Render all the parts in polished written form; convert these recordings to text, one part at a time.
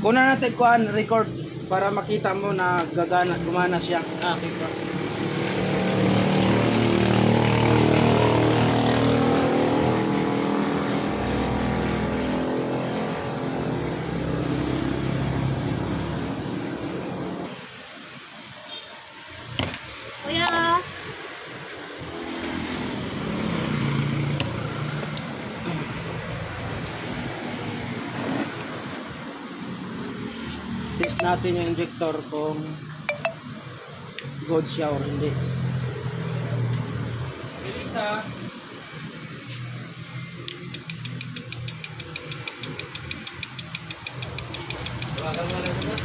Kuna natin kuan record para makita mo na gumana siya. Okay po. Kuya. Test natin yung injector kung good siya or hindi. Elisa. Tawagan mo lang ito.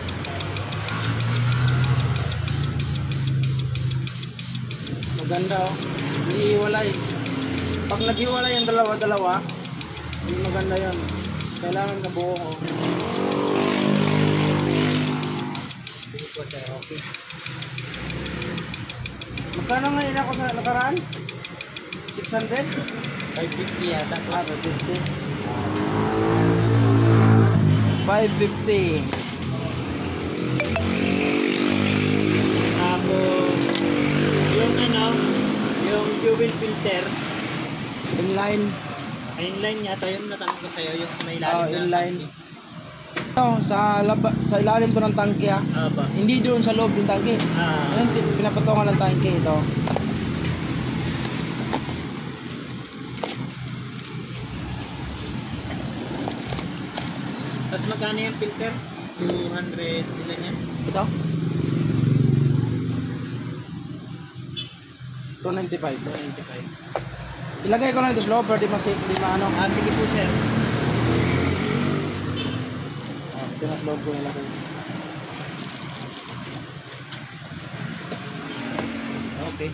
Maganda oh. Hindi hiwalay. Pag naghiwalay yung dalawa-dalawa, hindi maganda yun. Kailangan na buo oh. Sige po sir, okay. Magkano ngayon ako sa nakaraan? 600? 550 yata po. 550. 550. Tapos, yung ano, yung fuel filter, Inline. inline yata yung natanong ko sa'yo, yung sa may ilalim na Inline. tangke. Ito, sa ilalim to ng tangke ah. Aba. Hindi doon sa loob ng tangke. Ayun, pinapatungan ng tangke ito. Tapos magkano yung filter? 200 ilan yan? Ito? 295. 295. Ilagay ko lang ito sa loob pero di maano. Sige po sir. Ito na sa loob ko nilagay. Okay.